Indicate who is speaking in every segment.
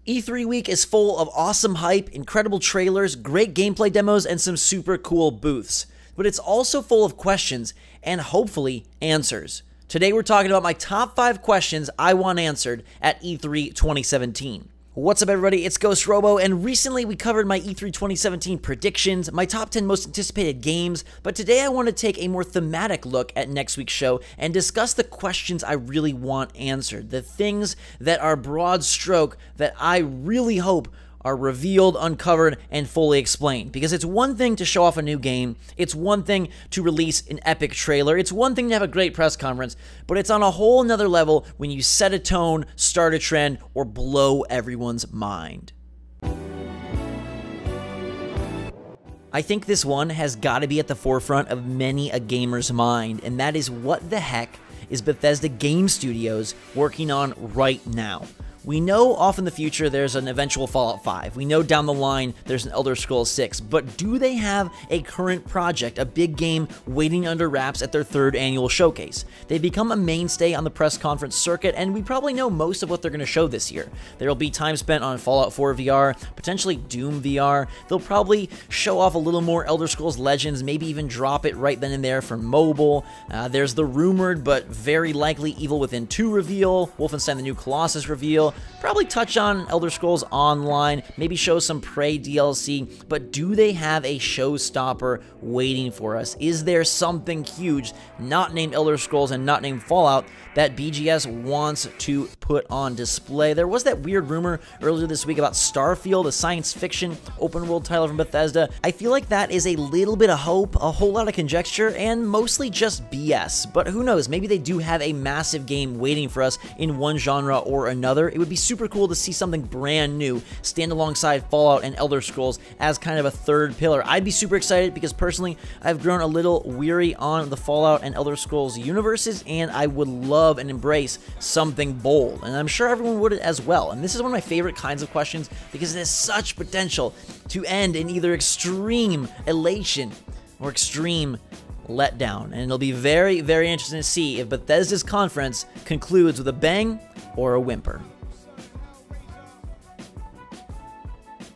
Speaker 1: E3 week is full of awesome hype, incredible trailers, great gameplay demos, and some super cool booths. But it's also full of questions and hopefully answers. Today we're talking about my top 5 questions I want answered at E3 2017. What's up everybody, it's Ghost Robo, and recently we covered my E3 2017 predictions, my top 10 most anticipated games, but today I want to take a more thematic look at next week's show and discuss the questions I really want answered, the things that are broad stroke that I really hope are revealed, uncovered, and fully explained. Because it's one thing to show off a new game, it's one thing to release an epic trailer, it's one thing to have a great press conference, but it's on a whole nother level when you set a tone, start a trend, or blow everyone's mind. I think this one has got to be at the forefront of many a gamer's mind, and that is, what the heck is Bethesda Game Studios working on right now? We know off in the future there's an eventual Fallout 5. We know down the line there's an Elder Scrolls 6. But do they have a current project, a big game waiting under wraps at their 3rd annual showcase? They've become a mainstay on the press conference circuit, and we probably know most of what they're going to show this year. There'll be time spent on Fallout 4 VR, potentially Doom VR. They'll probably show off a little more Elder Scrolls Legends, maybe even drop it right then and there for mobile. There's the rumored but very likely Evil Within 2 reveal, Wolfenstein the New Colossus reveal, probably touch on Elder Scrolls Online, maybe show some Prey DLC, but do they have a showstopper waiting for us? Is there something huge, not named Elder Scrolls and not named Fallout, that BGS wants to put on display? There was that weird rumor earlier this week about Starfield, a science fiction open world title from Bethesda. I feel like that is a little bit of hope, a whole lot of conjecture, and mostly just BS. But who knows, maybe they do have a massive game waiting for us in one genre or another. It would be super cool to see something brand new stand alongside Fallout and Elder Scrolls as kind of a third pillar. I'd be super excited because personally I've grown a little weary on the Fallout and Elder Scrolls universes, and I would love and embrace something bold, and I'm sure everyone would as well. And this is one of my favorite kinds of questions because it has such potential to end in either extreme elation or extreme letdown, and it'll be very, very interesting to see if Bethesda's conference concludes with a bang or a whimper.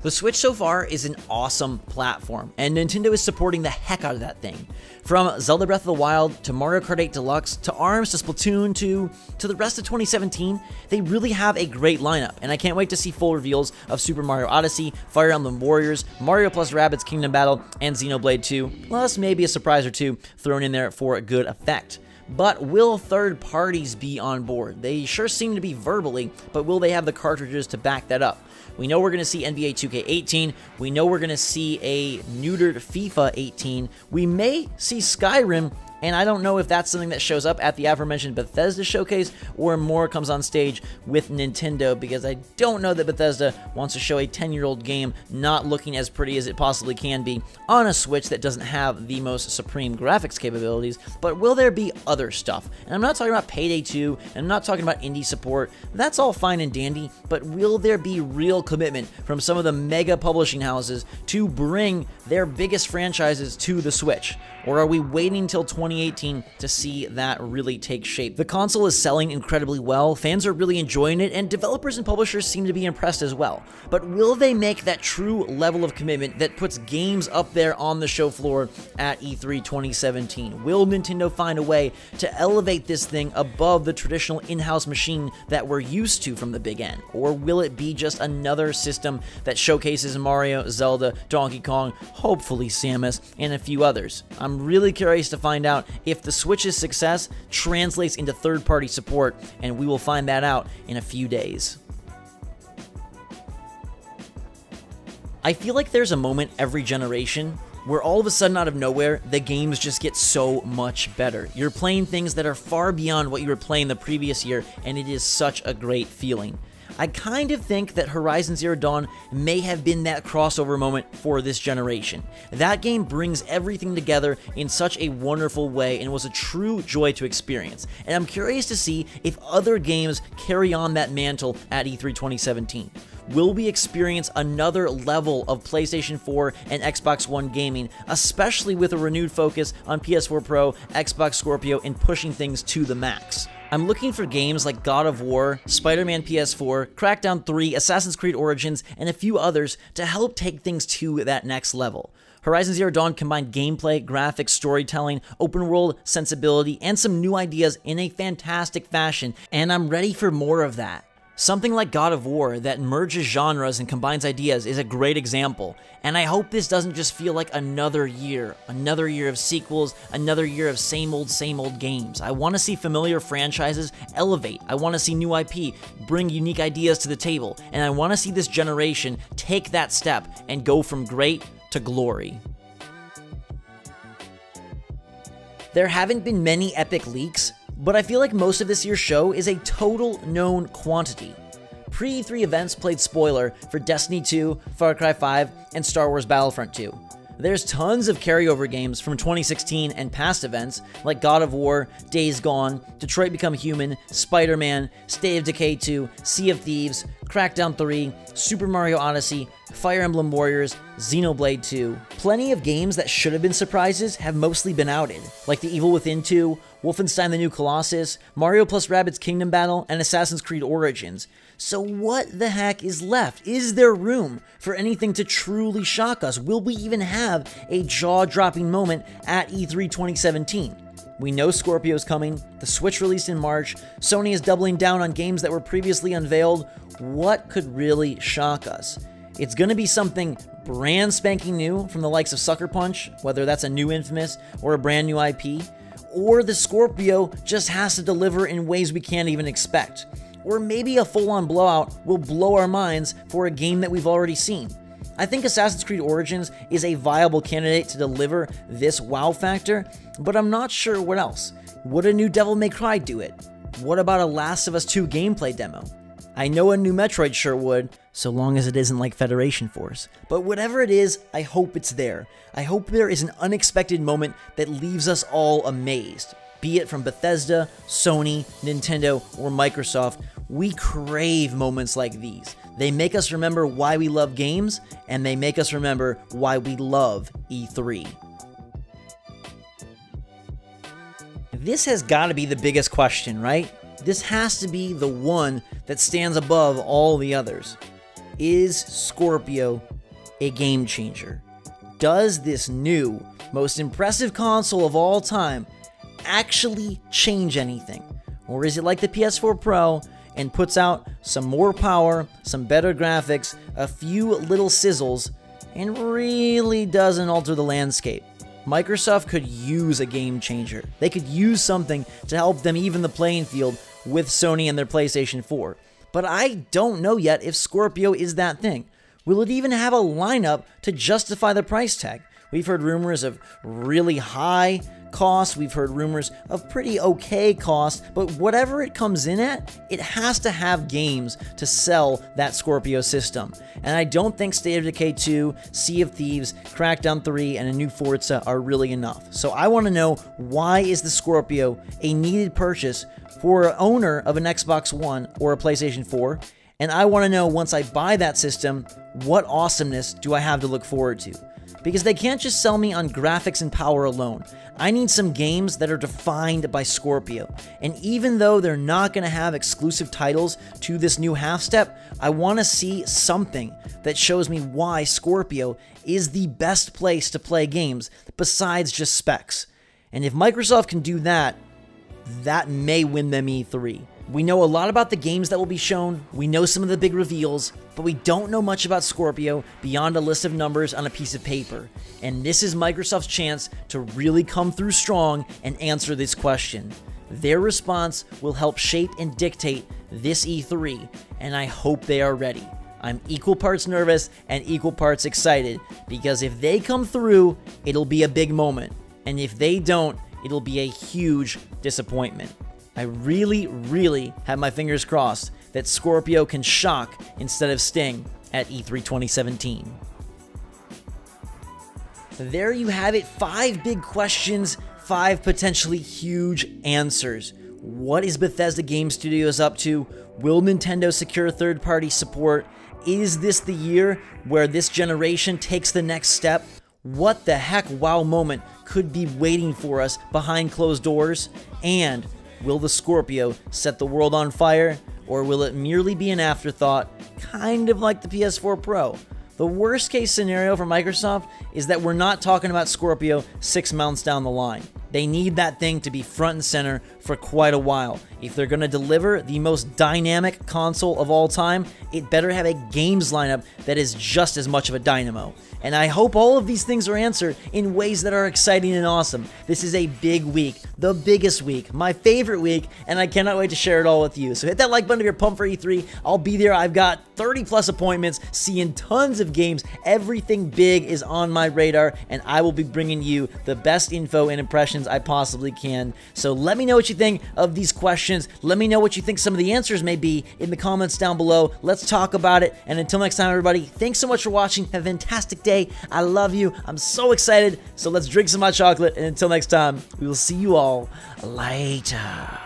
Speaker 1: The Switch so far is an awesome platform, and Nintendo is supporting the heck out of that thing. From Zelda Breath of the Wild, to Mario Kart 8 Deluxe, to ARMS, to Splatoon, to the rest of 2017, they really have a great lineup, and I can't wait to see full reveals of Super Mario Odyssey, Fire Emblem Warriors, Mario plus Rabbids Kingdom Battle, and Xenoblade 2, plus maybe a surprise or two thrown in there for good effect. But will third parties be on board? They sure seem to be verbally, but will they have the cartridges to back that up? We know we're going to see NBA 2K18. We know we're going to see a neutered FIFA 18. We may see Skyrim, and I don't know if that's something that shows up at the aforementioned Bethesda showcase or more comes on stage with Nintendo, because I don't know that Bethesda wants to show a 10-year-old game not looking as pretty as it possibly can be on a Switch that doesn't have the most supreme graphics capabilities. But will there be other stuff? And I'm not talking about Payday 2, and I'm not talking about indie support. That's all fine and dandy, but will there be real commitment from some of the mega publishing houses to bring their biggest franchises to the Switch? Or are we waiting until 2018 to see that really take shape? The console is selling incredibly well, fans are really enjoying it, and developers and publishers seem to be impressed as well. But will they make that true level of commitment that puts games up there on the show floor at E3 2017? Will Nintendo find a way to elevate this thing above the traditional in-house machine that we're used to from the big end? Or will it be just another system that showcases Mario, Zelda, Donkey Kong, hopefully Samus, and a few others? I'm really curious to find out if the Switch's success translates into third-party support, and we will find that out in a few days. I feel like there's a moment every generation where all of a sudden, out of nowhere, the games just get so much better. You're playing things that are far beyond what you were playing the previous year, and it is such a great feeling. I kind of think that Horizon Zero Dawn may have been that crossover moment for this generation. That game brings everything together in such a wonderful way and was a true joy to experience. And I'm curious to see if other games carry on that mantle at E3 2017. Will we experience another level of PlayStation 4 and Xbox One gaming, especially with a renewed focus on PS4 Pro, Xbox Scorpio, and pushing things to the max? I'm looking for games like God of War, Spider-Man PS4, Crackdown 3, Assassin's Creed Origins, and a few others to help take things to that next level. Horizon Zero Dawn combined gameplay, graphics, storytelling, open world sensibility, and some new ideas in a fantastic fashion, and I'm ready for more of that. Something like God of War that merges genres and combines ideas is a great example, and I hope this doesn't just feel like another year of sequels, another year of same old games. I want to see familiar franchises elevate, I want to see new IP bring unique ideas to the table, and I want to see this generation take that step and go from great to glory. There haven't been many epic leaks, but I feel like most of this year's show is a total known quantity. Pre-E3 events played spoiler for Destiny 2, Far Cry 5, and Star Wars Battlefront 2. There's tons of carryover games from 2016 and past events like God of War, Days Gone, Detroit Become Human, Spider-Man, State of Decay 2, Sea of Thieves, Crackdown 3, Super Mario Odyssey, Fire Emblem Warriors, Xenoblade 2. Plenty of games that should have been surprises have mostly been outed, like The Evil Within 2, Wolfenstein the New Colossus, Mario + Rabbids Kingdom Battle, and Assassin's Creed Origins. So what the heck is left? Is there room for anything to truly shock us? Will we even have a jaw-dropping moment at E3 2017? We know Scorpio's coming, the Switch released in March, Sony is doubling down on games that were previously unveiled. What could really shock us? It's gonna be something brand spanking new from the likes of Sucker Punch, whether that's a new Infamous or a brand new IP, or the Scorpio just has to deliver in ways we can't even expect. Or maybe a full-on blowout will blow our minds for a game that we've already seen. I think Assassin's Creed Origins is a viable candidate to deliver this wow factor, but I'm not sure what else. Would a new Devil May Cry do it? What about a Last of Us 2 gameplay demo? I know a new Metroid sure would, so long as it isn't like Federation Force. But whatever it is, I hope it's there. I hope there is an unexpected moment that leaves us all amazed. Be it from Bethesda, Sony, Nintendo, or Microsoft, we crave moments like these. They make us remember why we love games, and they make us remember why we love E3. This has got to be the biggest question, right? This has to be the one that stands above all the others. Is Scorpio a game changer? Does this new, most impressive console of all time actually change anything? Or is it like the PS4 Pro and puts out some more power, some better graphics, a few little sizzles, and really doesn't alter the landscape? Microsoft could use a game changer. They could use something to help them even the playing field with Sony and their PlayStation 4. But I don't know yet if Scorpio is that thing. Will it even have a lineup to justify the price tag? We've heard rumors of really high cost, we've heard rumors of pretty okay cost, but whatever it comes in at, it has to have games to sell that Scorpio system. And I don't think State of Decay 2, Sea of Thieves, Crackdown 3, and a new Forza are really enough. So I want to know, why is the Scorpio a needed purchase for an owner of an Xbox One or a PlayStation 4? And I want to know, once I buy that system, what awesomeness do I have to look forward to? Because they can't just sell me on graphics and power alone. I need some games that are defined by Scorpio. And even though they're not going to have exclusive titles to this new half step, I want to see something that shows me why Scorpio is the best place to play games besides just specs. And if Microsoft can do that, that may win them E3. We know a lot about the games that will be shown, we know some of the big reveals, but we don't know much about Scorpio beyond a list of numbers on a piece of paper. And this is Microsoft's chance to really come through strong and answer this question. Their response will help shape and dictate this E3, and I hope they are ready. I'm equal parts nervous and equal parts excited, because if they come through, it'll be a big moment. And if they don't, it'll be a huge disappointment. I really have my fingers crossed that Scorpio can shock instead of sting at E3 2017. There you have it, 5 big questions, 5 potentially huge answers. What is Bethesda Game Studios up to? Will Nintendo secure third-party support? Is this the year where this generation takes the next step? What the heck wow moment could be waiting for us behind closed doors? And Will the Scorpio set the world on fire, or will it merely be an afterthought, kind of like the PS4 Pro? The worst case scenario for Microsoft is that we're not talking about Scorpio 6 months down the line. They need that thing to be front and center for quite a while. If they're going to deliver the most dynamic console of all time, it better have a games lineup that is just as much of a dynamo. And I hope all of these things are answered in ways that are exciting and awesome. This is a big week, the biggest week, my favorite week, and I cannot wait to share it all with you. So hit that like button if you're pumped for E3. I'll be there. I've got 30 plus appointments, seeing tons of games. Everything big is on my radar, and I will be bringing you the best info and impressions I possibly can. So let me know what you think of these questions. Let me know what you think some of the answers may be in the comments down below. Let's talk about it. And until next time, everybody, thanks so much for watching. Have a fantastic day. I love you. I'm so excited. So let's drink some hot chocolate. And until next time, we will see you all later.